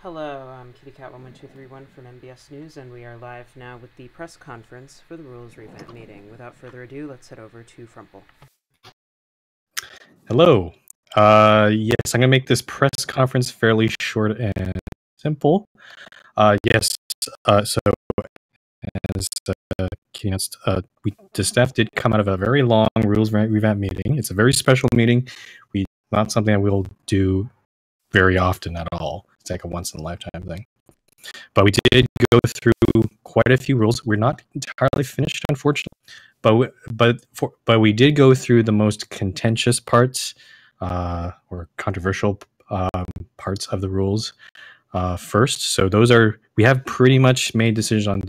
Hello, I'm KittyCat11231 from MBS News, and we are live now with the press conference for the Rules Revamp meeting. Without further ado, let's head over to Frumple. Hello. Yes, I'm going to make this press conference fairly short and simple. Yes, so as Kitty announced, the staff did come out of a very long Rules Revamp meeting. It's a very special meeting. Not something that we'll do very often at all. It's like a once-in-a-lifetime thing. But we did go through quite a few rules. We're not entirely finished, unfortunately, but we did go through the most contentious parts or controversial parts of the rules first. So we have pretty much made decisions on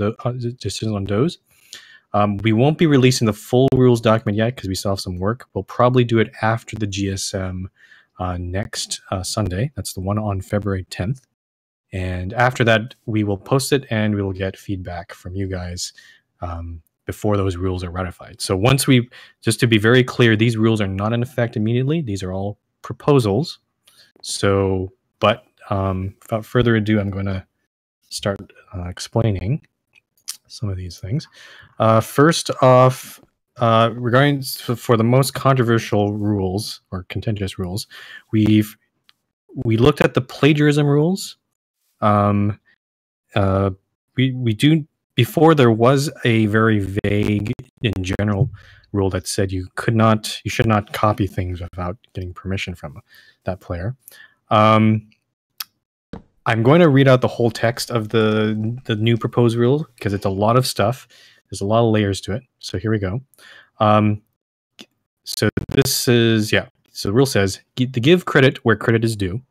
those. We won't be releasing the full rules document yet because we still have some work. We'll probably do it after the GSM next Sunday. That's the one on February 10th. And after that, we will post it and we will get feedback from you guys before those rules are ratified. So just to be very clear, these rules are not in effect immediately. These are all proposals. So, but without further ado, I'm going to start explaining some of these things. First off, regarding for the most controversial rules or contentious rules, we looked at the plagiarism rules. We do, before there was a very vague in general rule that said you should not copy things without getting permission from that player. I'm going to read out the whole text of the new proposed rule because it's a lot of stuff. There's a lot of layers to it. So here we go. So this is, so the rule says, to give credit where credit is due,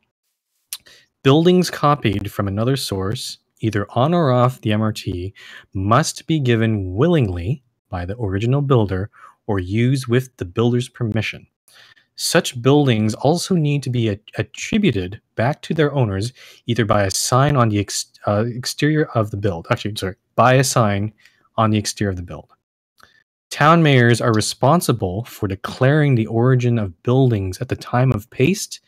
buildings copied from another source, either on or off the MRT, must be given willingly by the original builder or used with the builder's permission. Such buildings also need to be attributed back to their owners, either by a sign on the exterior of the build. By a sign on the exterior of the build. Town mayors are responsible for declaring the origin of buildings at the time of paste,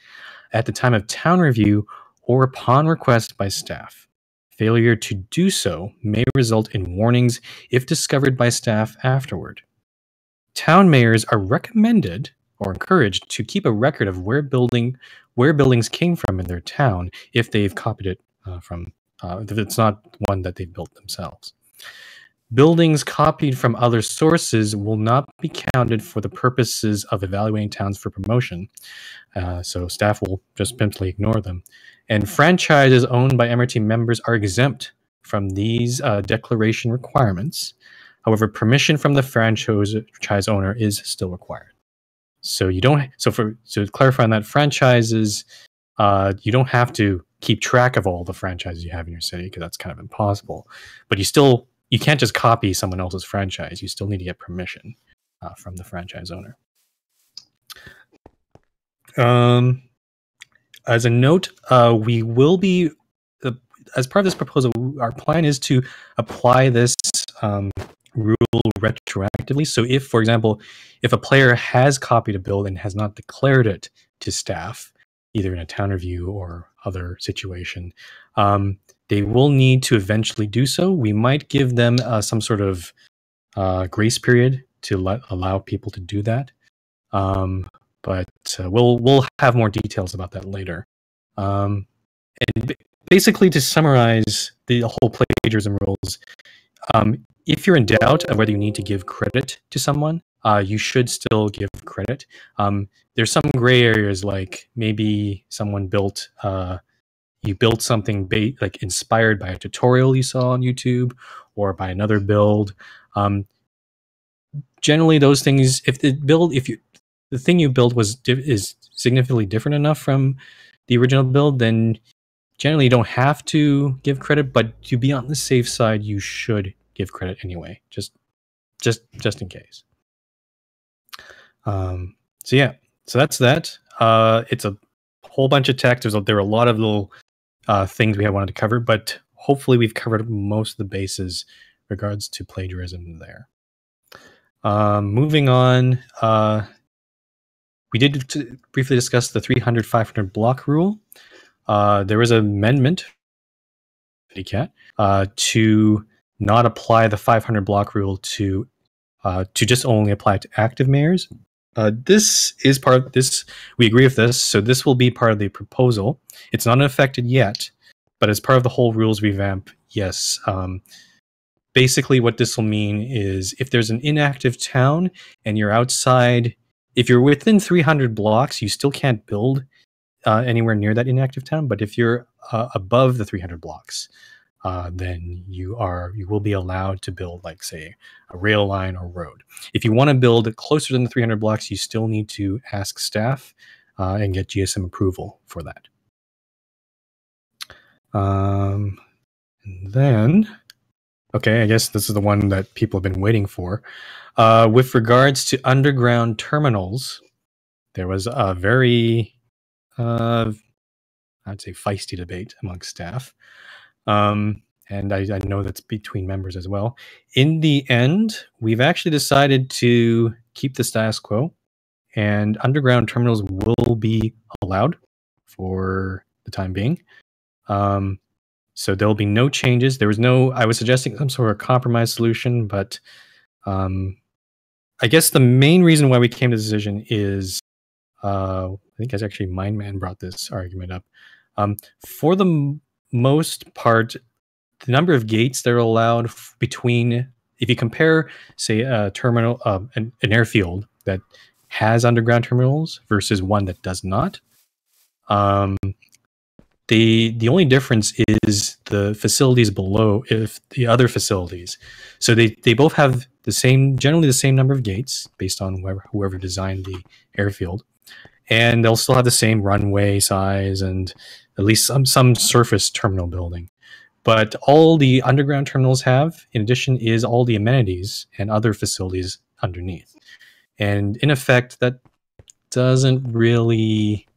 at the time of town review, or upon request by staff. Failure to do so may result in warnings if discovered by staff afterward. Town mayors are recommended or encouraged to keep a record of where buildings came from in their town if they've copied it if it's not one that they've built themselves. Buildings copied from other sources will not be counted for the purposes of evaluating towns for promotion, so staff will just simply ignore them. And franchises owned by MRT members are exempt from these declaration requirements. However, permission from the franchise owner is still required. So to clarify on that, franchises, you don't have to keep track of all the franchises you have in your city because that's kind of impossible. But you can't just copy someone else's franchise. You still need to get permission from the franchise owner. As a note, we will be, as part of this proposal, our plan is to apply this rule retroactively. So if, for example, if a player has copied a build and has not declared it to staff, either in a town review or other situation, they will need to eventually do so. We might give them some sort of grace period to allow people to do that. But we'll have more details about that later. And basically, to summarize the whole plagiarism rules, if you're in doubt of whether you need to give credit to someone, you should still give credit. There's some gray areas, like maybe someone you built something like inspired by a tutorial you saw on YouTube or by another build. Generally, those things, if the thing you built is significantly different enough from the original build, then generally you don't have to give credit, but to be on the safe side, you should give credit anyway, just in case. So that's that. It's a whole bunch of text. There were a lot of little things we wanted to cover, but hopefully we've covered most of the bases regards to plagiarism there. Moving on. we did briefly discuss the 300, 500 block rule. There was an amendment, Cat, to not apply the 500 block rule to just only apply to active mayors. This is part of this. We agree with this, so this will be part of the proposal. It's not affected yet, but as part of the whole rules revamp, yes. Basically, what this will mean is if there's an inactive town and you're outside, if you're within 300 blocks, you still can't build anywhere near that inactive town. But if you're above the 300 blocks, then you will be allowed to build, like, say, a rail line or road. If you want to build closer than the 300 blocks, you still need to ask staff and get GSM approval for that. And then, okay, I guess this is the one that people have been waiting for. With regards to underground terminals, there was a very, I'd say, feisty debate amongst staff. And I know that's between members as well. In the end, we've actually decided to keep the status quo, and underground terminals will be allowed for the time being. So there'll be no changes. I was suggesting some sort of compromise solution, but I guess the main reason why we came to the decision is, I think it's actually Mindman brought this argument up. For the most part, the number of gates that are allowed between, if you compare, say, a terminal, an airfield that has underground terminals versus one that does not, the only difference is the facilities below, if the other facilities. So they both have generally the same number of gates based on whoever designed the airfield, and they'll still have the same runway size and at least some surface terminal building. But all the underground terminals have, in addition, is all the amenities and other facilities underneath. And in effect, that doesn't really,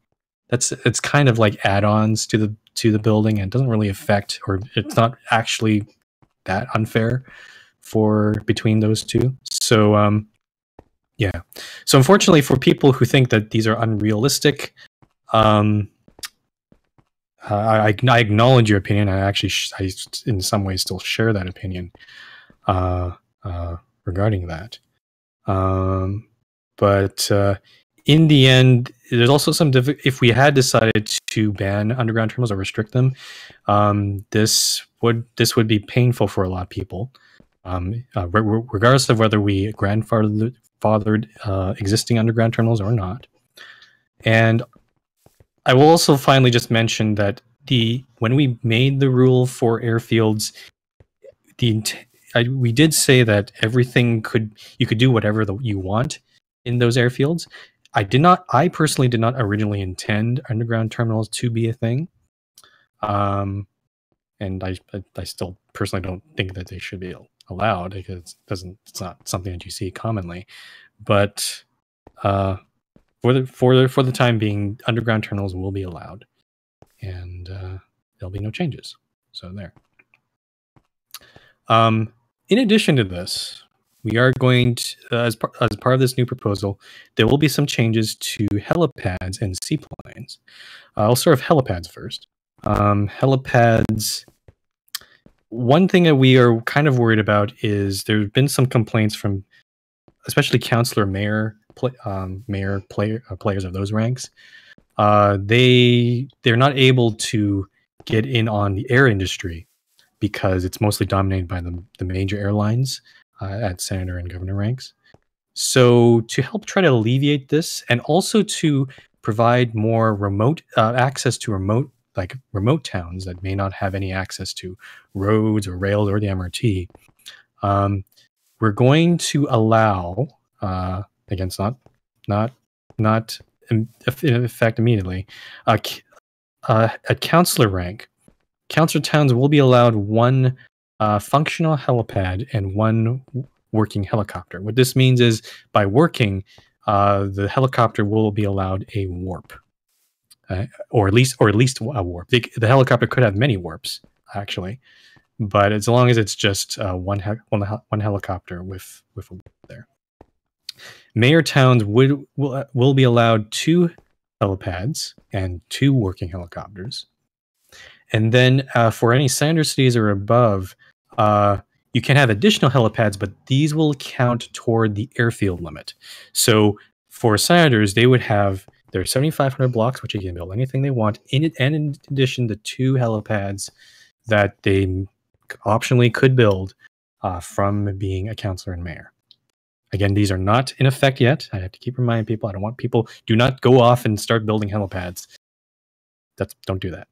it's kind of like add-ons to the building, and doesn't really affect, or it's not actually that unfair for between those two. So yeah. So unfortunately, for people who think that these are unrealistic, I acknowledge your opinion. I in some ways still share that opinion regarding that. But in the end, there's also some if we had decided to ban underground terminals or restrict them, this would be painful for a lot of people, regardless of whether we grandfathered existing underground terminals or not. And I will also finally just mention that when we made the rule for airfields, we did say that you could do whatever you want in those airfields. I personally did not originally intend underground terminals to be a thing. And I still personally don't think that they should be allowed, because it's not something that you see commonly. But for the time being, underground terminals will be allowed, and there'll be no changes. So there. In addition to this, we are going to, as part of this new proposal, there will be some changes to helipads and seaplanes. I'll start with helipads first. Helipads. One thing that we are kind of worried about is there have been some complaints from, especially councillor, mayor, players of those ranks. They're not able to get in on the air industry because it's mostly dominated by the major airlines at senator and governor ranks. So to help try to alleviate this, and also to provide more remote access to remote towns that may not have any access to roads or rails or the MRT, we're going to allow, again, it's not in effect immediately, at councillor rank, councillor towns will be allowed one functional helipad and one working helicopter. What this means is, by working, the helicopter will be allowed a warp, or at least a warp. The helicopter could have many warps, actually, but as long as it's just one helicopter with a warp there. Mayor towns will be allowed 2 helipads and 2 working helicopters. And then for any Sander cities or above, you can have additional helipads, but these will count toward the airfield limit. So for Sanders, they would have their 7,500 blocks, which you can build anything they want, and in addition, the 2 helipads that they optionally could build from being a councillor and mayor. Again, these are not in effect yet. I have to keep reminding people. I don't want people do not go off and start building helipads. Don't do that.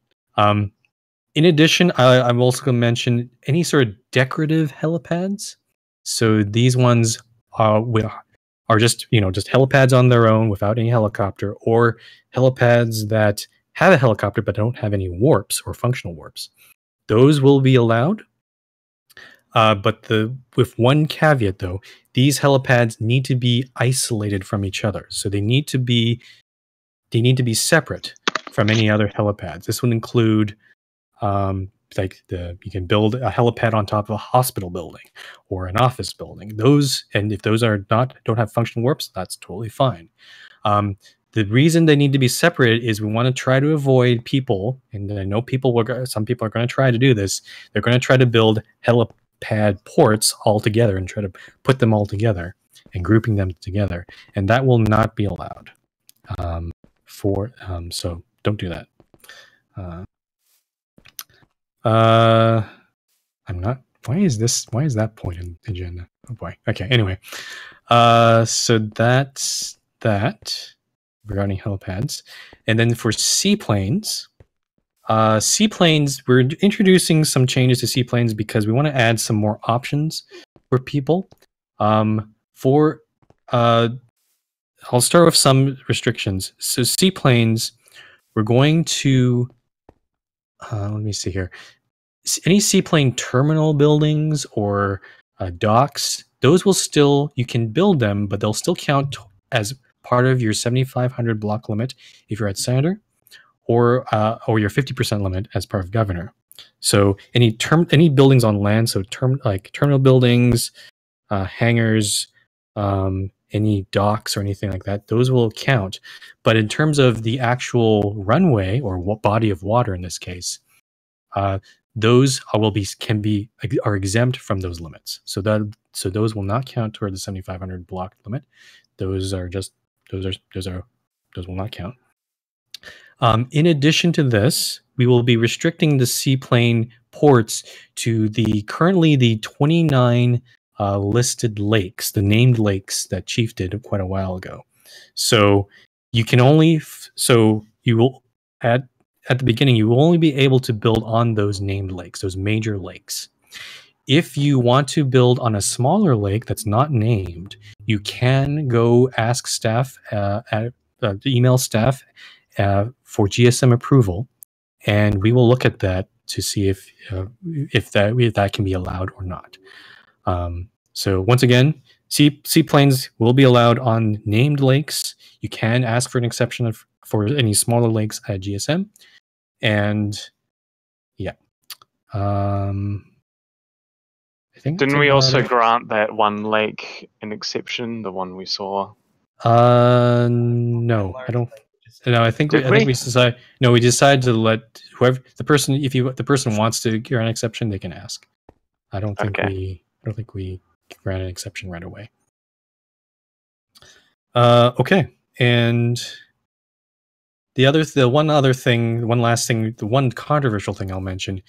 In addition, I'm also going to mention any sort of decorative helipads. So these ones are just just helipads on their own without any helicopter, or helipads that have a helicopter but don't have any warps or functional warps. Those will be allowed. But with one caveat though, these helipads need to be isolated from each other. So they need to be separate from any other helipads. This would include you can build a helipad on top of a hospital building or an office building. And if those don't have functional warps, that's totally fine. The reason they need to be separated is we want to try to avoid people, and I know some people are going to try to do this. They're going to try to build helipad ports all together and try to put them all together and grouping them together, and that will not be allowed. So don't do that. I'm not. Why is that point in the agenda? Oh boy. Okay. Anyway, so that's that regarding helipads, and then for seaplanes, we're introducing some changes to seaplanes because we want to add some more options for people. I'll start with some restrictions. So seaplanes, we're going to let me see here. Any seaplane terminal buildings or docks, those will still, you can build them, but they'll still count as part of your 7,500 block limit if you're at Senator, or your 50% limit as part of Governor. So any buildings on land, so terminal buildings, hangars, any docks or anything like that, those will count. But in terms of the actual runway or body of water in this case, those are exempt from those limits. So those will not count toward the 7,500 block limit. Those will not count. In addition to this, we will be restricting the seaplane ports to currently the 29 listed lakes, the named lakes that Chief did quite a while ago. So you can only you will at the beginning you will only be able to build on those named lakes, those major lakes. If you want to build on a smaller lake that's not named, you can go ask staff, email staff for GSM approval, and we will look at that to see if that can be allowed or not. So once again, seaplanes will be allowed on named lakes. You can ask for an exception for any smaller lakes at GSM, and yeah. I think didn't we also grant that one lake an exception, the one we saw? No, I don't. No, I think we decided. No, we decided to let the person wants to grant an exception, they can ask. I don't think we grant an exception right away. Okay, and the one controversial thing I'll mention.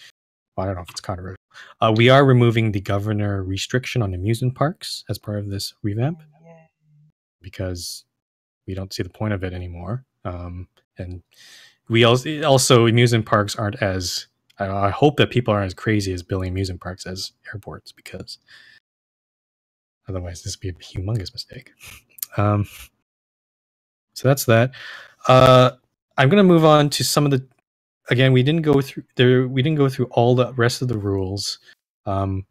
Well, I don't know if it's controversial. We are removing the governor restriction on amusement parks as part of this revamp because we don't see the point of it anymore. And we also amusement parks aren't as. I hope that people aren't as crazy as building amusement parks as airports, because otherwise this would be a humongous mistake. So that's that. I'm going to move on to some of the. Again, we didn't go through all the rest of the rules. The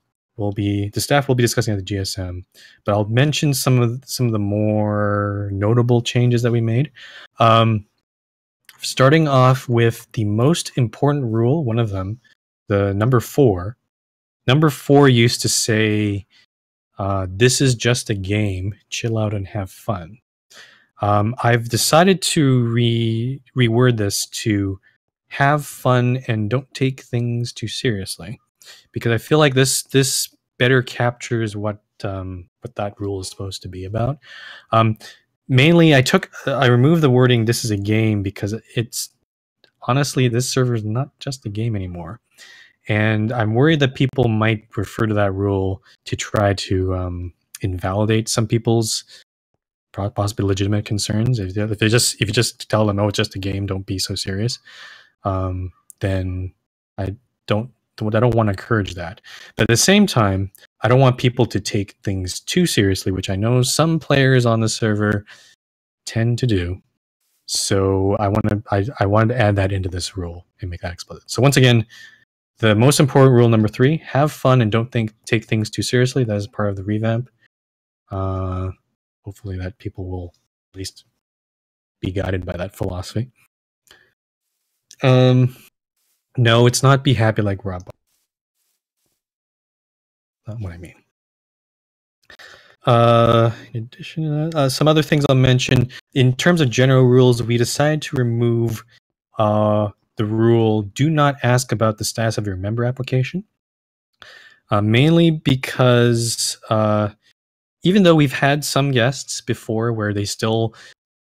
staff will be discussing at the GSM, but I'll mention some of the more notable changes that we made. Starting off with the most important rule, one of them, the number 4. Number 4 used to say This is just a game. Chill out and have fun. I've decided to reword this to have fun and don't take things too seriously, because I feel like this better captures what that rule is supposed to be about. Mainly, I removed the wording "this is a game" because it's honestly, this server is not just a game anymore, and I'm worried that people might refer to that rule to try to invalidate some people's possibly legitimate concerns. If you just tell them, "Oh, it's just a game, don't be so serious," then I don't want to encourage that. But at the same time, I don't want people to take things too seriously, which I know some players on the server tend to do. So I wanted to add that into this rule and make that explicit. So once again, the most important rule number 3: have fun and don't take things too seriously. That is part of the revamp. Hopefully that people will at least be guided by that philosophy. No, it's not be happy like Rob. Not what I mean. In addition to that, some other things I'll mention. In terms of general rules, we decided to remove the rule, do not ask about the status of your member application. Mainly because even though we've had some guests before where they still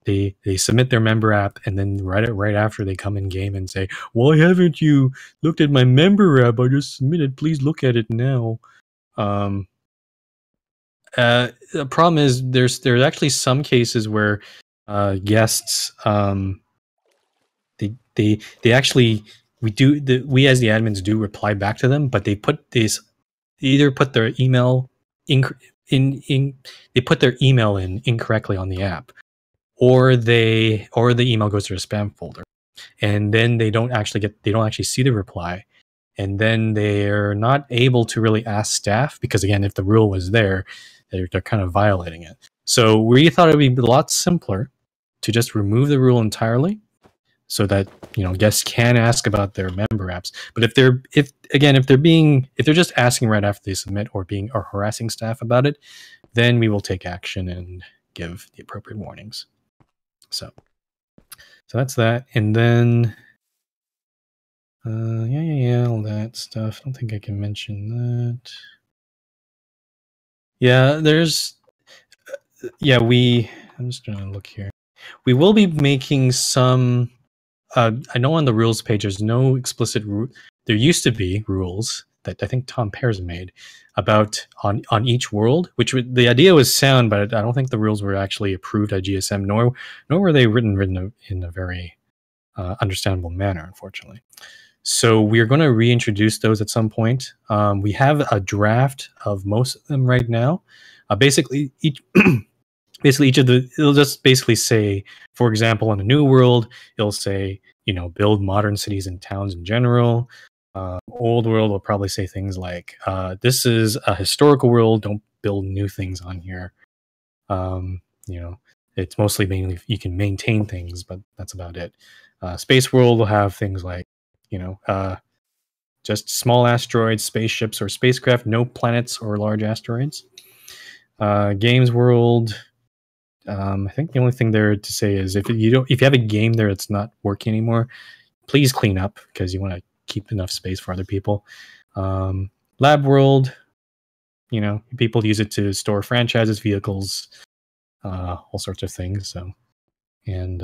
they submit their member app and then right after they come in game and say, "Why haven't you looked at my member app? I just submitted. Please look at it now." The problem is there's actually some cases where guests they actually we as the admins do reply back to them, but they either put their email they put their email in incorrectly on the app, or the email goes to a spam folder, and then they don't actually see the reply, and then they're not able to really ask staff, because again, if the rule was there, they're kind of violating it. So we thought it would be a lot simpler to just remove the rule entirely, so that guests can ask about their member apps. But if they're just asking right after they submit, or harassing staff about it, then we will take action and give the appropriate warnings. So that's that. And then all that stuff. I don't think I can mention that. Yeah, I'm just trying to look here. We will be making some. I know on the rules page there's no explicit there used to be rules that I think Tom Pears made about on each world, which the idea was sound, but I don't think the rules were actually approved at GSM, nor were they written in a very understandable manner, unfortunately. So we're going to reintroduce those at some point. We have a draft of most of them right now. Basically each it'll just basically say, for example, in a new world, it'll say, build modern cities and towns in general. Old world will probably say things like, this is a historical world, don't build new things on here. It's mainly you can maintain things, but that's about it. Space world will have things like, just small asteroids, spaceships, or spacecraft, no planets or large asteroids. Games world, I think the only thing there to say is if you have a game there that's not working anymore, please clean up, because you want to keep enough space for other people. Lab world, people use it to store franchises, vehicles, all sorts of things. So, and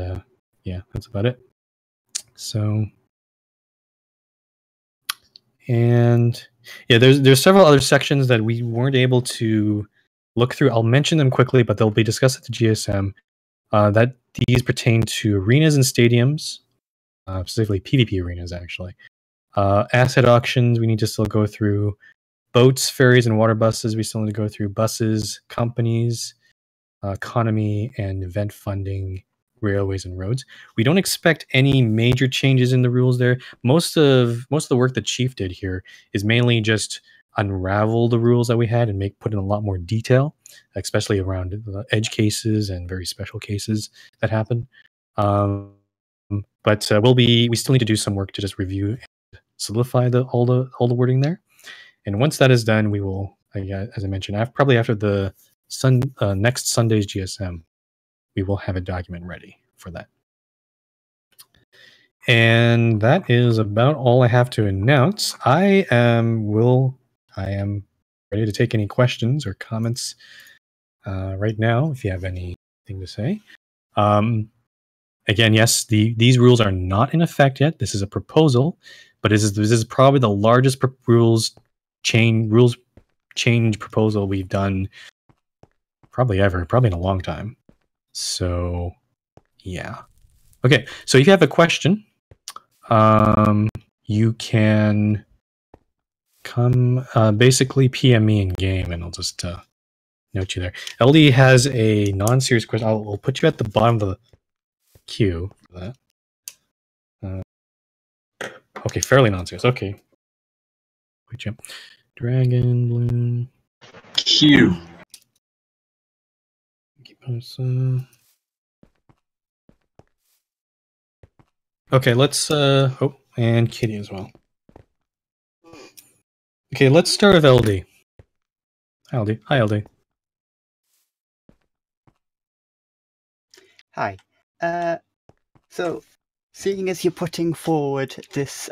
that's about it. So, and there's several other sections that we weren't able to look through. I'll mention them quickly, but they'll be discussed at the GSM. That these pertain to arenas and stadiums, specifically PvP arenas, actually. Asset auctions, we need to still go through. Boats, ferries, and water buses, we still need to go through. Buses, companies, economy, and event funding, railways, and roads. We don't expect any major changes in the rules there. Most of the work that Chief did here is mainly just unravel the rules that we had and put in a lot more detail, especially around the edge cases and very special cases that happen. But we still need to do some work to just review and solidify all the wording there. And once that is done, we will as I mentioned, probably after the next Sunday's GSM, we will have a document ready for that. And that is about all I have to announce. I am ready to take any questions or comments right now, if you have anything to say. Again, yes, these rules are not in effect yet. This is a proposal, but this is probably the largest rules change proposal we've done probably in a long time. So, yeah. Okay, so if you have a question, you can come basically PM me in game, and I'll just note you there. LD has a non-serious question. I'll put you at the bottom of the queue for that. Okay, fairly non-serious. Okay. Quick jump. Dragon Bloom. Q. Okay, let's oh, and Kitty as well. Okay, let's start with LD. Hi, LD. Hi, LD. Hi. So, seeing as you're putting forward this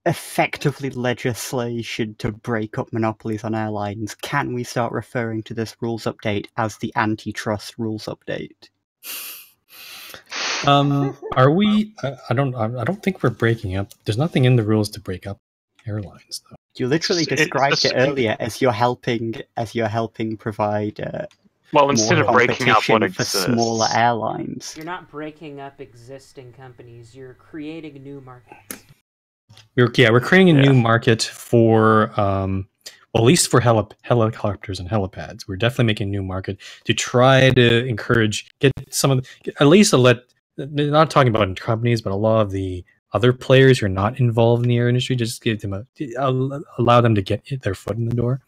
effectively legislation to break up monopolies on airlines, can we start referring to this rules update as the antitrust rules update? Are we? I don't think we're breaking up. There's nothing in the rules to break up airlines, though. You literally described it earlier as you're helping provide Well, instead more of breaking up what competition for exists, smaller airlines. You're not breaking up existing companies. You're creating new markets. We're creating a new market for well, at least for helicopters and helipads. We're definitely making a new market to try to get some of at least not talking about companies, but a lot of the other players who are not involved in the air industry, just give them allow them to get their foot in the door.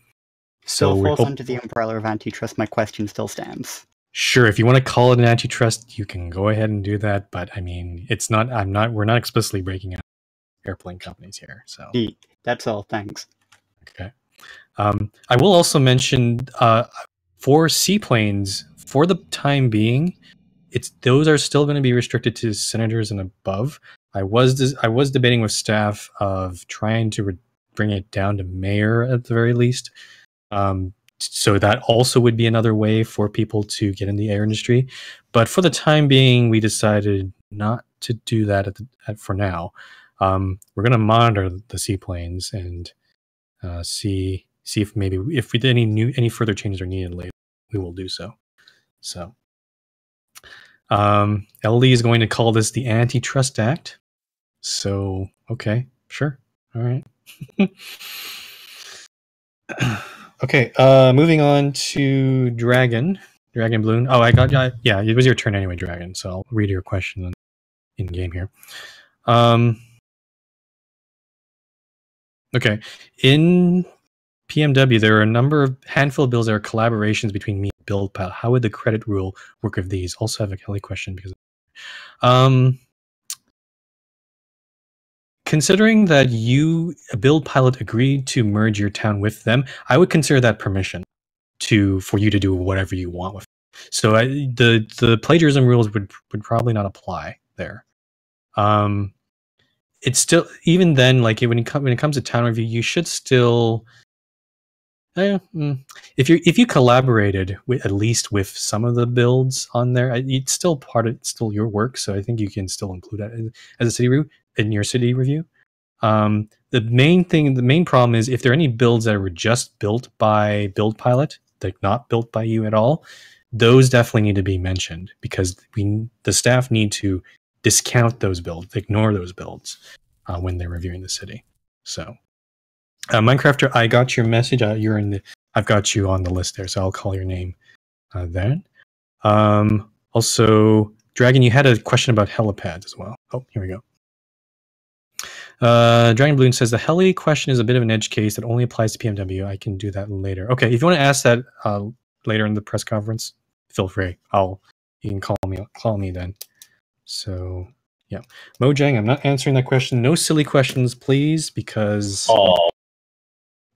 Still falls under the umbrella of antitrust. My question still stands. Sure, if you want to call it an antitrust, you can go ahead and do that. But I mean, it's not. We're not explicitly breaking up airplane companies here. So that's all. Thanks. Okay. I will also mention for seaplanes, for the time being, those are still going to be restricted to senators and above. I was debating with staff of trying to bring it down to mayor at the very least. So that also would be another way for people to get in the air industry. But for the time being, we decided not to do that for now. We're going to monitor the seaplanes and see if maybe if any further changes are needed later, we will do so. So LD is going to call this the Antitrust Act. So okay, sure, all right. Okay, moving on to Dragon Bloom. Oh, yeah, it was your turn anyway, Dragon. So I'll read your question in game here. Okay, in PMW, there are a handful of bills that are collaborations between me and BuildPal. How would the credit rule work with these? Also have a Kelly question because considering that BuildPilot agreed to merge your town with them, I would consider that permission for you to do whatever you want with it. So the plagiarism rules would probably not apply there. It's still, even then, like when it comes to town review, you should still if you collaborated at least with some of the builds on there, it's still your work. So I think you can still include that as a city review in your city review. The main problem is if there are any builds that were just built by BuildPilot, like not built by you at all, those definitely need to be mentioned because the staff need to discount those builds, ignore those builds when they're reviewing the city. So. Minecrafter, I got your message. I've got you on the list there, so I'll call your name then. Also, Dragon, you had a question about helipads as well. Oh, here we go. Dragon Balloon says the heli question is a bit of an edge case that only applies to PMW. I can do that later. Okay, if you want to ask that later in the press conference, feel free. You can call me then. So yeah, Mojang, I'm not answering that question. No silly questions, please, because. Oh.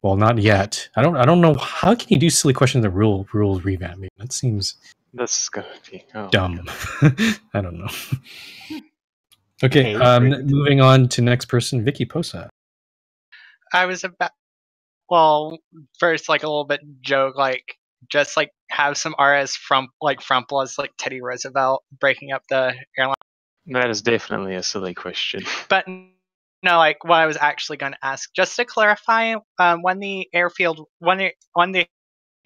Well, not yet. I don't know how can you do silly questions in the rules revamp. That seems This is gonna be dumb. I don't know. Okay, Agreed. moving on to next person, Vicky Posa. I was about, well, first, like, a little bit joke, like, just, like, have some RS Frumple as, like, Teddy Roosevelt breaking up the airline. That is definitely a silly question. But no, like, what I was actually going to ask, just to clarify, when the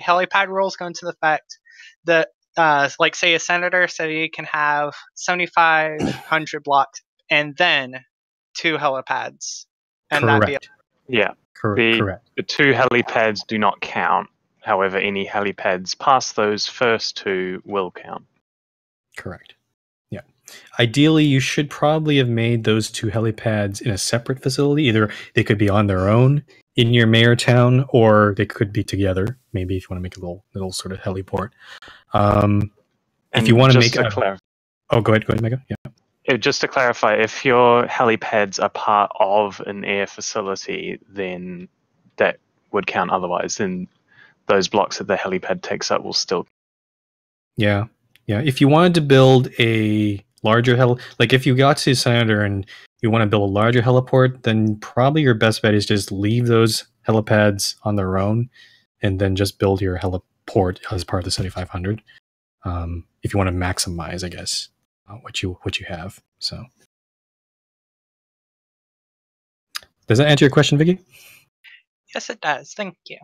helipad rules go into effect, the like, say a senator said he can have 7,500 blocks and then 2 helipads, and that'd be Correct. Yeah. Correct. The 2 helipads do not count. However, any helipads past those first 2 will count. Correct. Yeah. Ideally, you should probably have made those 2 helipads in a separate facility. Either they could be on their own in your mayor town, or they could be together. Maybe if you want to make a little sort of heliport. If you want to make oh, go ahead, Megan. Yeah. Just to clarify, if your helipads are part of an air facility, then that would count. Otherwise, then those blocks that the helipad takes up will still. Yeah. If you wanted to build a larger like if you got to Senator and you want to build a larger heliport, then probably your best bet is just leave those helipads on their own, and then just build your heliport as part of the 7,500. If you want to maximize, I guess, what you have. So, does that answer your question, Vicky? Yes, it does. Thank you.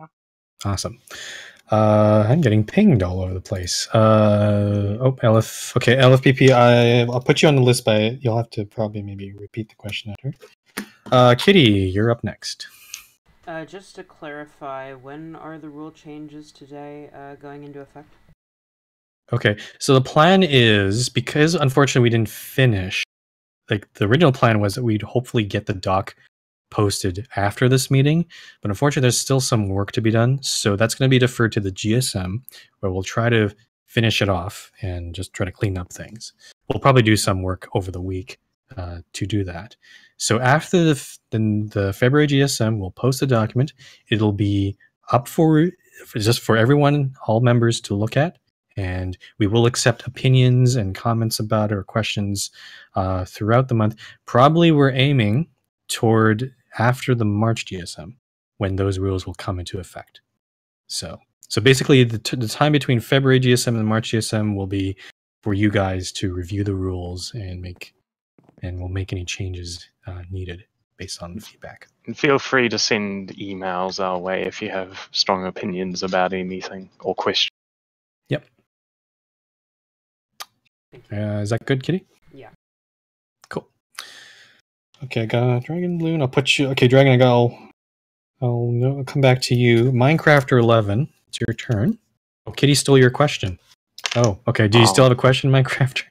Awesome. I'm getting pinged all over the place. LFPP. I'll put you on the list, but you'll have to probably maybe repeat the question after. Kitty, you're up next. Just to clarify, when are the rule changes today going into effect? Okay, so the plan is, because unfortunately we didn't finish, like the original plan was that we'd hopefully get the doc posted after this meeting, but unfortunately there's still some work to be done, so that's going to be deferred to the GSM, where we'll try to finish it off and just try to clean up things. We'll probably do some work over the week to do that. So after the February GSM, we'll post the document. It'll be up for just for everyone, all members to look at, and we will accept opinions and comments about it or questions throughout the month. Probably we're aiming toward after the March GSM, when those rules will come into effect. So basically, the time between February GSM and the March GSM will be for you guys to review the rules and we'll make any changes needed based on the feedback. And feel free to send emails our way if you have strong opinions about anything or questions. Yep. Is that good, Kitty? Yeah. Cool. Okay, I got Dragon Balloon. I'll put you. Okay, Dragon, I'll come back to you. Minecrafter 11. It's your turn. Oh, Kitty stole your question. Oh, okay. Do you still have a question, Minecrafter?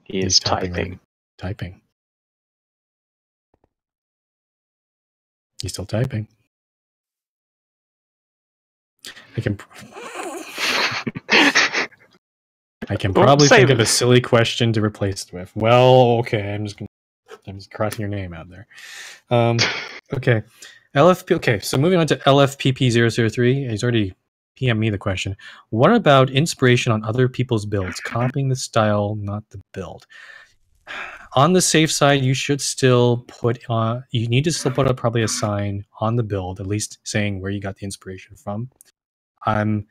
He is typing. Typing. He's still typing. I can probably think of a silly question to replace it with. Well, okay, I'm just crossing your name out there. Okay. Okay, so moving on to LFPP003. He's already PM'd me the question. What about inspiration on other people's builds? Copying the style, not the build. On the safe side, you should still you need to still put up probably a sign on the build, at least saying where you got the inspiration from. I'm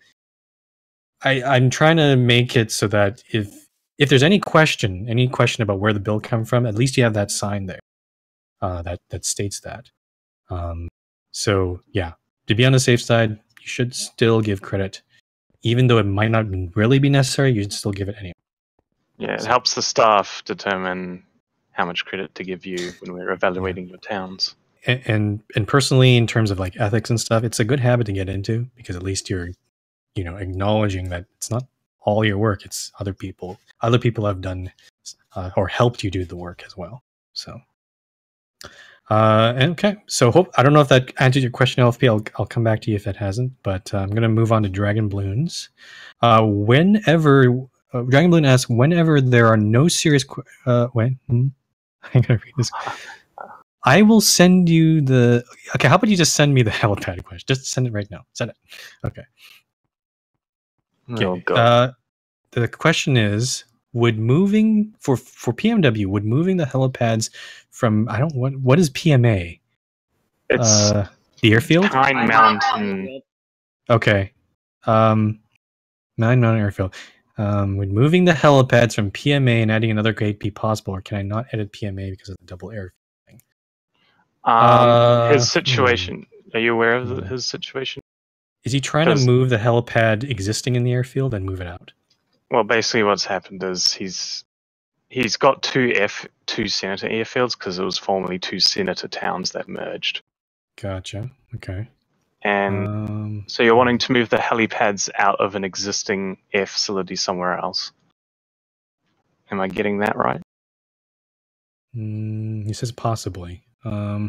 trying to make it so that if there's any question about where the build come from, at least you have that sign there that states that. So yeah, to be on the safe side, you should still give credit, even though it might not really be necessary. You should still give it anyway. Yeah, it helps the staff determine how much credit to give you when we're evaluating your towns. And personally, in terms of like ethics and stuff, it's a good habit to get into, because at least you're acknowledging that it's not all your work, it's other people have done or helped you do the work as well. So okay, so I don't know if that answered your question, LFP. I'll come back to you if it hasn't, but I'm going to move on to Dragon Balloons. Whenever Dragon Balloon asks, whenever there are no serious I'm gonna read this. I will send you the. Okay, how about you just send me the helipad question? Just send it right now. Send it. Okay. Oh god. The question is: would moving for PMW would moving the helipads from what is PMA? It's The airfield. Pine Mountain. Okay. Mountain Mountain Airfield. Would moving the helipads from PMA and adding another grade be possible, or can I not edit PMA because of the double airfield thing? His situation. Are you aware of his situation? Is he trying to move the helipad existing in the airfield and move it out? Well, basically, what's happened is he's got two senator airfields because it was formerly two senator towns that merged. Gotcha. Okay. And so you're wanting to move the helipads out of an existing air facility somewhere else. Am I getting that right? He says possibly. Yeah,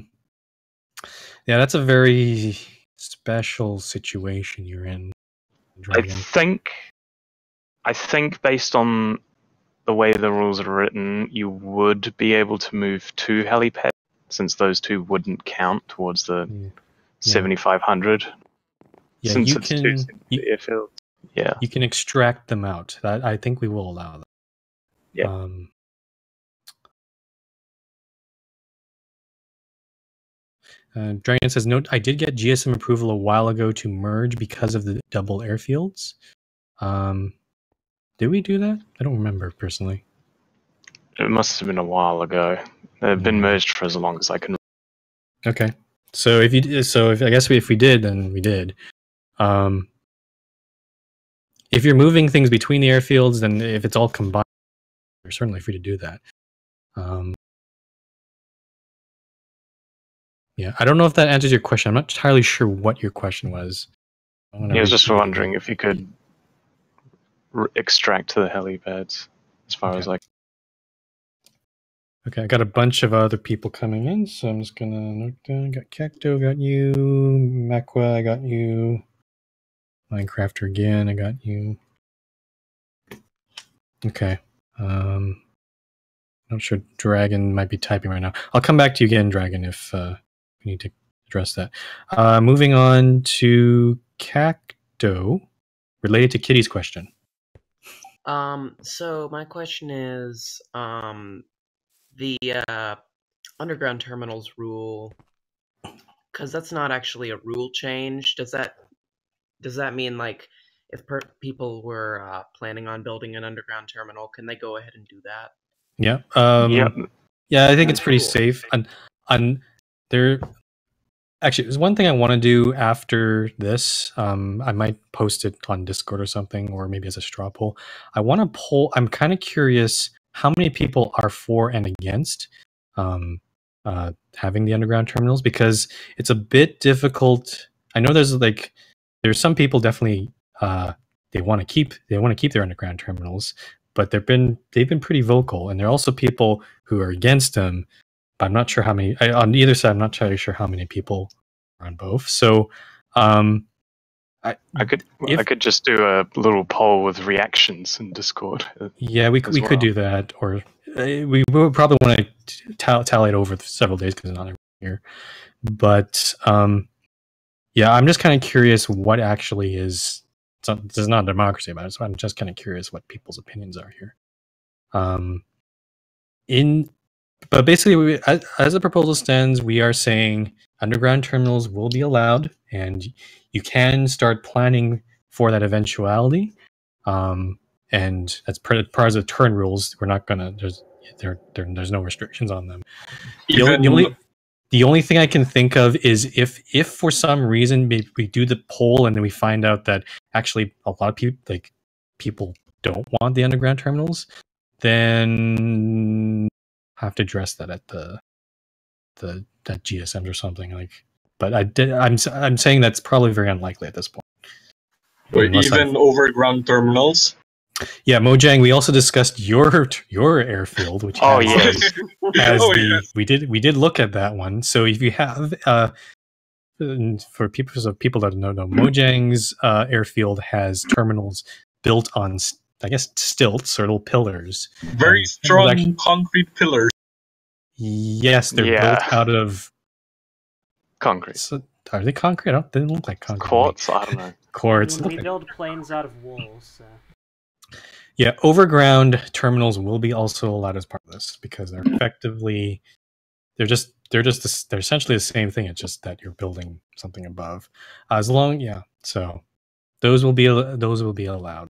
that's a very special situation you're in, Dragon. I think based on the way the rules are written, you would be able to move two helipads, since those two wouldn't count towards the 7,500. Yeah, since you it's can. two airfields. Yeah, you can extract them out. That I think we will allow that. Yeah. Dragon says, "Note, I did get GSM approval a while ago to merge because of the double airfields. Did we do that? I don't remember personally. It must have been a while ago. They've been merged for as long as I can. Okay, so if we did, then we did. If you're moving things between the airfields, then if it's all combined, you're certainly free to do that. Yeah, I don't know if that answers your question. I'm not entirely sure what your question was. I was just wondering if you could extract the helipads as far as like. Okay, I got a bunch of other people coming in, so I'm just gonna note down. Got Cacto, got you. Makwa, I got you. Minecrafter again, I got you. Okay. Not sure Dragon might be typing right now. I'll come back to you again, Dragon, if we need to address that. Moving on to Cacto, related to Kitty's question. So my question is, the underground terminals rule, because that's not actually a rule change. Does that mean, like, if people were planning on building an underground terminal, can they go ahead and do that? Yeah. Yeah, I think it's pretty safe. And there, actually, there's one thing I want to do after this. I might post it on Discord or something, or maybe as a straw poll. I want to poll. I'm kind of curious how many people are for and against having the underground terminals, because it's a bit difficult. I know there's some people definitely they want to keep their underground terminals, but they've been pretty vocal, and there are also people who are against them. But I'm not sure how many on either side. I'm not entirely sure how many people are on both. So I could just do a little poll with reactions in Discord. Yeah, we could do that, or we would probably want to tally it over several days because it's not every year. But yeah, I'm just kind of curious what actually is. There's not a democracy about it, so I'm just kind of curious what people's opinions are here. But basically, as the proposal stands, we are saying underground terminals will be allowed, and you can start planning for that eventuality. And as part of the turn rules, we're not gonna. There's no restrictions on them. The only thing I can think of is if for some reason we do the poll and then we find out that actually a lot of people don't want the underground terminals, then have to address that at the GSMs or something like. But I'm saying that's probably very unlikely at this point. Or even overground terminals. Yeah, Mojang. We also discussed your airfield, which we did look at that one. So if you have for people that don't know, Mojang's airfield has terminals built on, I guess, stilts or little pillars. Very strong concrete pillars. Yes, they're Yeah. built out of Concrete. So, are they concrete? They didn't look like concrete. Quartz? I don't know. Quartz. I mean, we build planes out of wool, so. Yeah, overground terminals will be also allowed as part of this because they're effectively they're essentially the same thing. It's just that you're building something above. So those will be allowed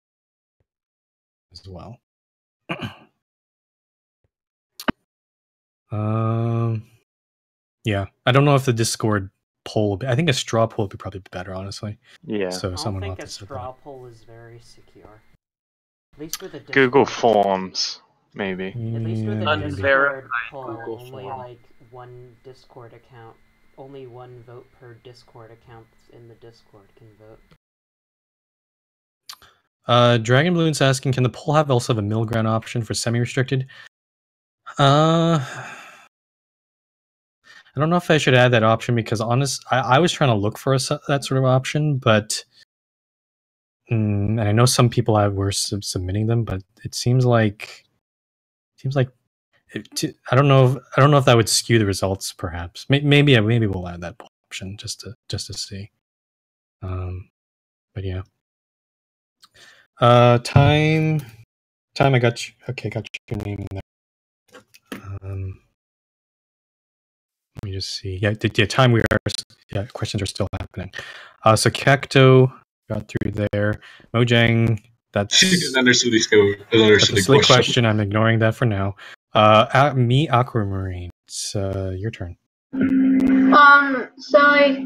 as well. Yeah, I don't know if the Discord poll. I think a straw poll would be probably better, honestly. Yeah. So I someone don't will think have a to set that straw up. poll is very secure. At least with a Discord. Google Forms, maybe. At least with a Yeah, maybe. Discord Unverified poll, Google only form. like one Discord account, only one vote per Discord account in the Discord can vote. Dragon Balloon's asking, can the poll also have a middle ground option for semi-restricted? I don't know if I should add that option because I was trying to look for that sort of option, but and I know some people were submitting them, but it seems like I don't know if that would skew the results. Perhaps maybe we'll add that option just to see. But yeah. Time. I got you. Okay, got your name in there. Let me just see. Yeah, time we are. Yeah, questions are still happening. So Cacto got through there. Mojang, that's Another silly question. I'm ignoring that for now. Me, Aquamarine. It's your turn. So like,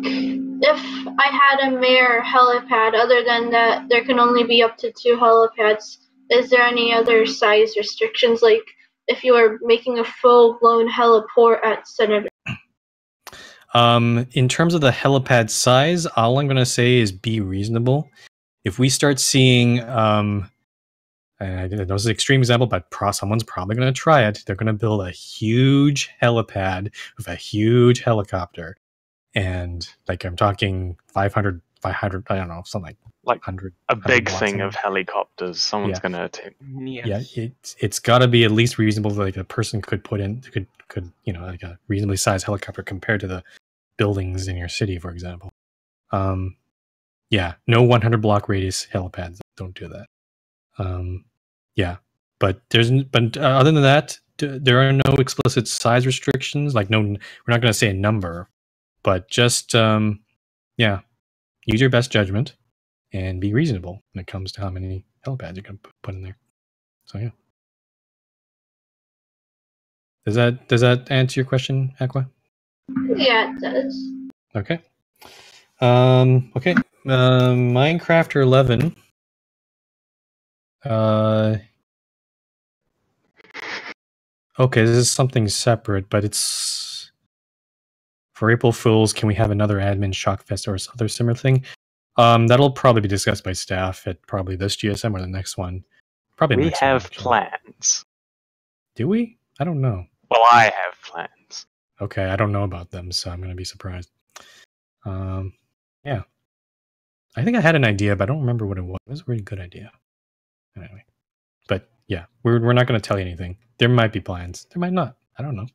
if I had a mere helipad, other than that, there can only be up to 2 helipads. Is there any other size restrictions, like if you were making a full-blown heliport at Senator? In terms of the helipad size, all I'm going to say is be reasonable. If we start seeing, and I know this is an extreme example, but someone's probably going to try it. They're going to build a huge helipad with a huge helicopter. And like I'm talking 500, I don't know, something like 100. A big thing of helicopters. Someone's going to take. Yeah, it's got to be at least reasonable. Like a person could put in, could like a reasonably sized helicopter compared to the buildings in your city, for example. Yeah, no 100 block radius helipads. Don't do that. Yeah, but other than that, there are no explicit size restrictions. Like we're not going to say a number, but just yeah, use your best judgment and be reasonable when it comes to how many helipads you're going to put in there. So yeah. Does that answer your question, Aqua? Yeah, it does. Okay. Okay. Minecraft 11. Okay, this is something separate, but it's for April Fools. Can we have another admin Shockfest or other similar thing? That'll probably be discussed by staff at probably this GSM or the next one. Probably We next have one, plans. Do we? I don't know. Well, I have plans. Okay, I don't know about them, so I'm going to be surprised. Yeah. I think I had an idea, but I don't remember what it was. It was a really good idea. Anyway. But yeah, we're not going to tell you anything. There might be plans. There might not. I don't know.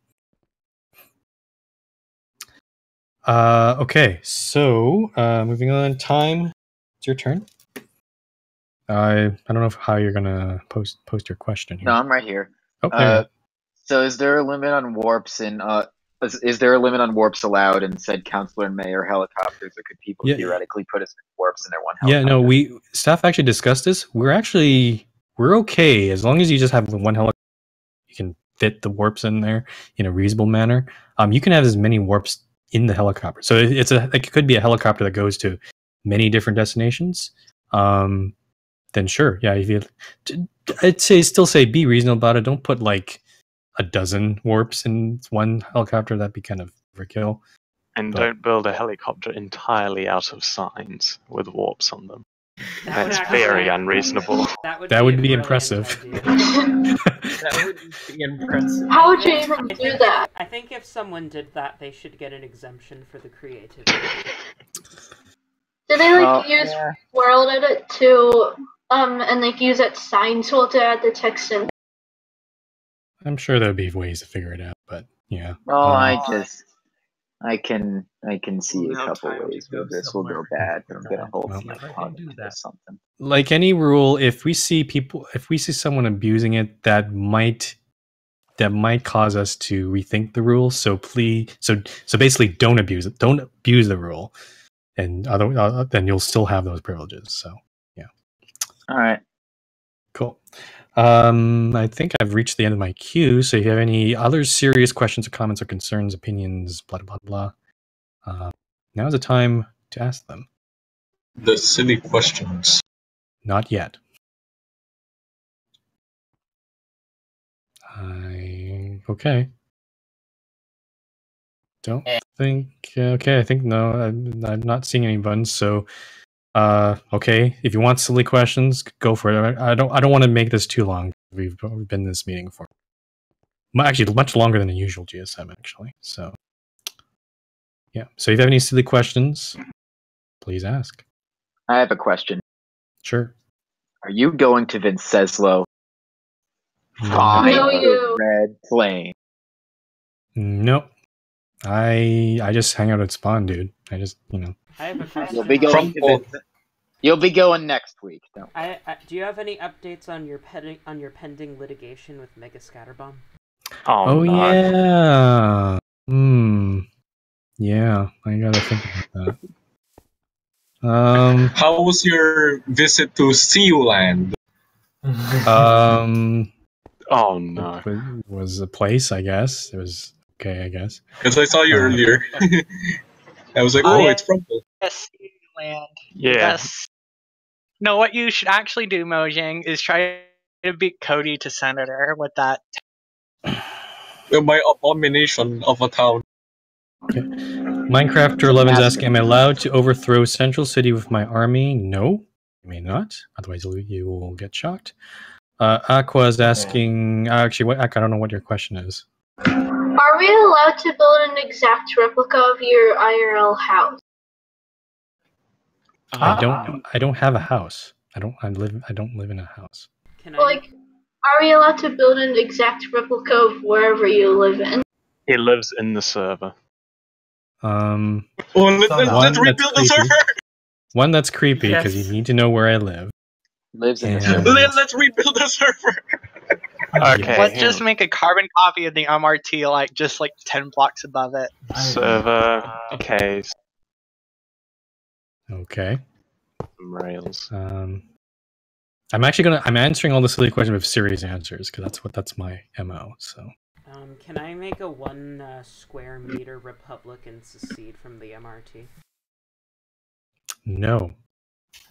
Okay, so moving on. Time. It's your turn. I don't know how you're gonna post your question here. No, I'm right here. Okay. So is there a limit on warps is there a limit on warps allowed in said councilor and mayor helicopters, or could people theoretically put as many warps in their one helicopter? Yeah, no, staff actually discussed this. We're okay as long as you just have one helicopter. You can fit the warps in there in a reasonable manner. You can have as many warps in the helicopter. So it could be a helicopter that goes to many different destinations. Then sure, yeah. I'd still say be reasonable about it. Don't put like a dozen warps in one helicopter. That'd be kind of overkill. And don't build a helicopter entirely out of signs with warps on them. That's very unreasonable. That would be impressive. That would be impressive. How would you even do that? I think if someone did that, they should get an exemption for the creativity. Do they use World Edit too, and use that sign tool to add the text in? I'm sure there'll be ways to figure it out, but Yeah. Well, I can see a No couple time to ways go where this will go bad, but I'm gonna hope Well, my if I can pun do is that. something. Like any rule, if we see someone abusing it, that might cause us to rethink the rule. So please, so basically, don't abuse it. Don't abuse the rule, and then you'll still have those privileges. So yeah. All right. Cool. I think I've reached the end of my queue. So if you have any other serious questions or comments or concerns, opinions, blah blah blah, now's the time to ask them. The silly questions. Not yet. Okay. Don't think. Okay, I think no. I'm not seeing any buttons. So, okay. If you want silly questions, go for it. I don't want to make this too long. We've been in this meeting for actually much longer than the usual GSM. Actually, so yeah. So if you have any silly questions, please ask. I have a question. Sure. Are you going to Vinceslo? No. Fine. No, you. Red plane. Nope. I just hang out at Spawn, dude. I just I have a question. You'll be going to You'll be going next week. Don't. Do you have any updates on your pending litigation with Mega Scatterbomb? Oh no. yeah. Yeah, I gotta think about that. How was your visit to Sealand? Oh no. It was a place, I guess. It was okay, I guess. Because I saw you earlier. I was like, oh, it's Rumble. Yes, land. Yeah. Yes. No, what you should actually do, Mojang, is try to beat Cody to senator with that. My abomination of a town. Okay. Minecrafter 11 is asking, am I allowed to overthrow Central City with my army? No, you may not. Otherwise, you will get shocked. Aqua is asking... Actually, Aqua, I don't know what your question is. Are we allowed to build an exact replica of your IRL house? I don't have a house. I don't live in a house. Like, are we allowed to build an exact replica of wherever you live in? He lives in the server. Let's rebuild the server. One that's creepy because you need to know where I live. Lives in the server. Let's rebuild the server. Okay. Let's just make a carbon copy of the MRT, just 10 blocks above it. Server case. Okay. Rails. I'm answering all the silly questions with serious answers because that's my MO. So. Can I make a 1 square meter republic and secede from the MRT? No.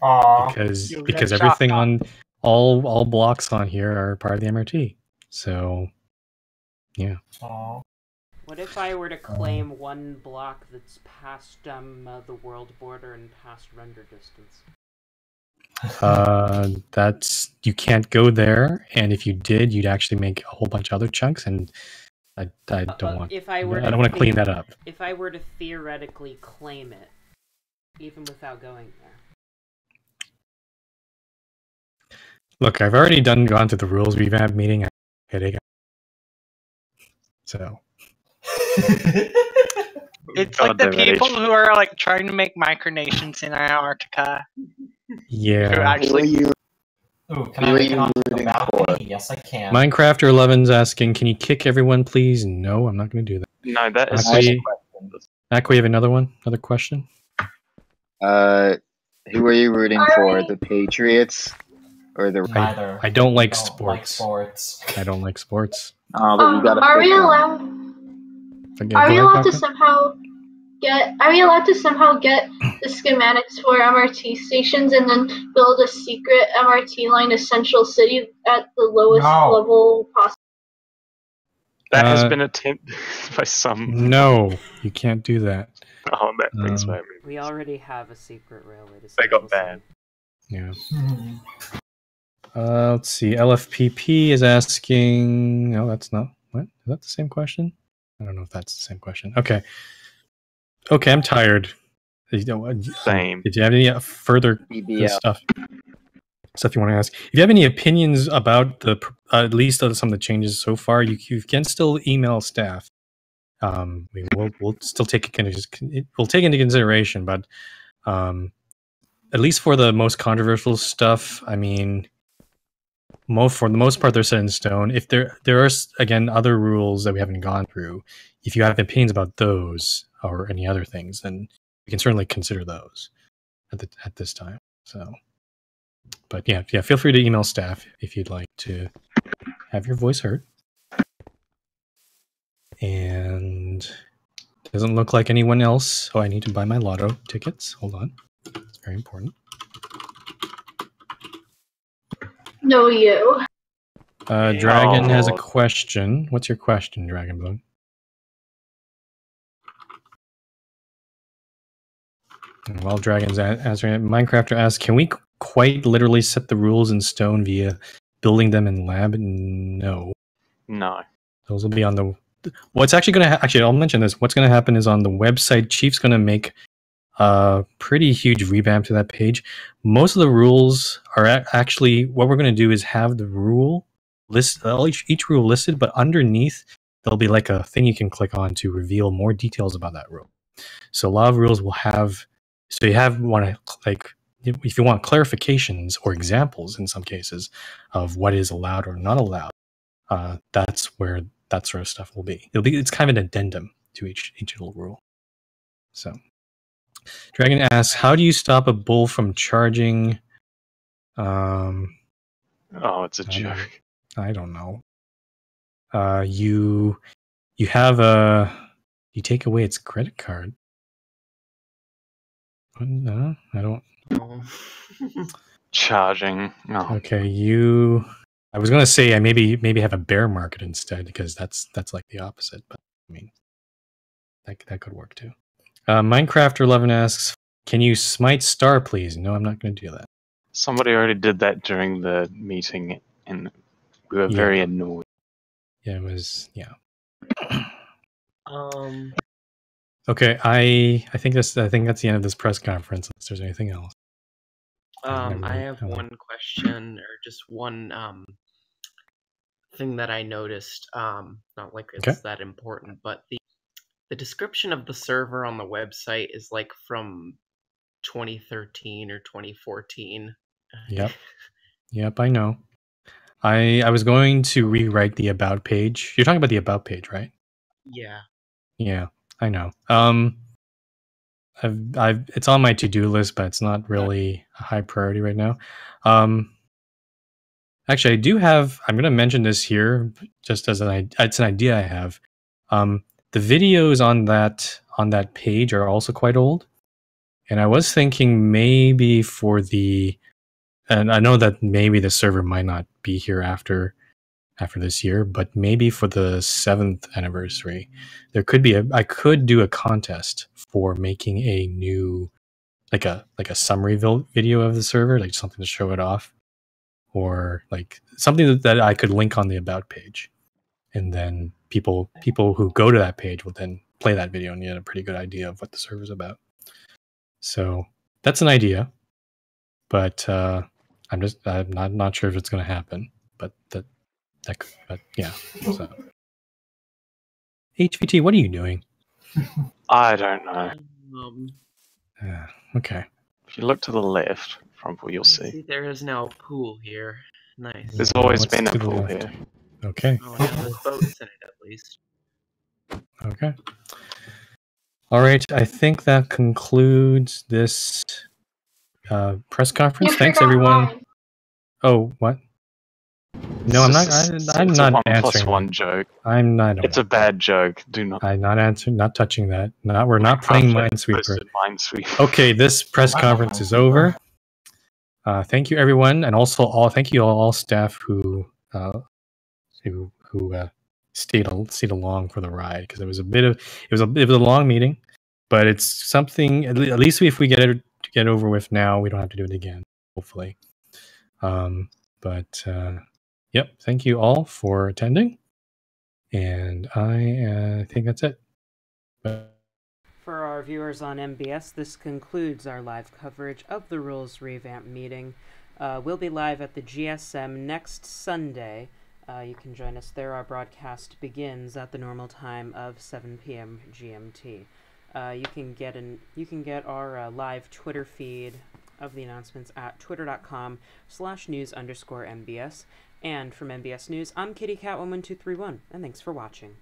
Aww. Because everything on all blocks on here are part of the MRT. So yeah. Aww. What if I were to claim 1 block that's past the world border and past render distance? That's you can't go there, and if you did, you'd actually make a whole bunch of other chunks, and I don't want. I don't want to clean that up. If I were to theoretically claim it, even without going there. Look, I've already gone through the rules revamp meeting. Headache. So. It's like the people who are trying to make micronations in Antarctica. Yeah. Who actually... can I make an offer to balcony? Yes, I can. Minecrafter 11's asking, can you kick everyone, please? No, I'm not going to do that. No, that is... Aqua, you have another one? Another question? Who are you rooting for? The Patriots? Or the... Neither. I don't like sports. I don't like sports. Oh, but you gotta are we allowed... Are we allowed to somehow get the schematics for MRT stations and then build a secret MRT line to Central City at the lowest level possible? That has been attempted by some. No, you can't do that. Oh, that brings back. We already have a secret railway to They got banned. Yeah. Let's see. LFPP is asking. No, that's not. What? Is that the same question? I don't know if that's the same question. Okay. Okay, I'm tired. Same. Did you have any further stuff you want to ask? If you have any opinions about at least some of the changes so far, you can still email staff. we'll still take we'll take into consideration, but at least for the most controversial stuff, I mean, for the most part, they're set in stone. If there are again other rules that we haven't gone through, if you have opinions about those or any other things, then we can certainly consider those at this time. So, but yeah, feel free to email staff if you'd like to have your voice heard. And doesn't look like anyone else. Oh, I need to buy my lotto tickets. Hold on, it's very important. No, you. Dragon has a question. What's your question, Dragon Bloom? While Dragon's answering it, Minecrafter asks, can we quite literally set the rules in stone via building them in lab? No. Those will be on the... What's actually going to... Actually, I'll mention this. What's going to happen is on the website, Chief's going to make a pretty huge revamp to that page. Most of the rules are actually... What we're going to do is have the rule list, each rule listed, but underneath, there'll be like a thing you can click on to reveal more details about that rule. So a lot of rules will have... So you want to, like, if you want clarifications or examples in some cases of what is allowed or not allowed, that's where that sort of stuff will be. It's kind of an addendum to each little rule. So, Dragon asks, how do you stop a bull from charging? It's a joke. I don't know. You take away its credit card. No, I don't. Charging. No. Okay, I was gonna say maybe have a bear market instead, because that's like the opposite. But I mean, that could work too. Minecraft11 asks, "Can you smite star, please?" No, I'm not going to do that. Somebody already did that during the meeting, and we were very annoyed. Yeah, it was. Yeah. Okay, I think that's the end of this press conference. Unless there's anything else. I have one question, or just one thing that I noticed. Not like it's that important, but the description of the server on the website is like from 2013 or 2014. Yep, I know. I was going to rewrite the about page. You're talking about the about page, right? Yeah, I know. It's on my to-do list, but it's not really a high priority right now. Actually, I do have. I'm going to mention this here, just as it's an idea I have. The videos on that page are also quite old, and I was thinking maybe and I know that maybe the server might not be here after this year, but maybe for the 7th anniversary, there could be I could do a contest for making a new, like a summary video of the server, like something to show it off, or like something that I could link on the about page, and then people who go to that page will then play that video and get a pretty good idea of what the server's about. So that's an idea, but I'm not sure if it's going to happen, but yeah. So, HVT, what are you doing? I don't know. Okay. If you look to the left, from what you'll see. There is now a pool here. Nice. There's always been a pool here. Okay. Oh, yeah, there's boats in it at least. Okay. All right. I think that concludes this press conference. Thanks, everyone. Mine. Oh, what? No, I'm not. I'm not answering. +1 joke. I'm not. It's a bad joke. Do not. I'm not answering. Not touching that. We're not playing Minesweeper. Minesweeper. Okay, this press conference is over. Thank you, everyone, and also thank you all staff who stayed along for the ride, because it was a long meeting, but it's something. At least if we get over with now, we don't have to do it again. Hopefully. Yep. Thank you all for attending, and I think that's it. For our viewers on MBS, this concludes our live coverage of the Rules Revamp meeting. We'll be live at the GSM next Sunday You can join us there. Our broadcast begins at the normal time of 7 p.m. GMT. You can get our live Twitter feed of the announcements at twitter.com/news_MBS. And from MBS News, I'm Kitty Cat 11231, and thanks for watching.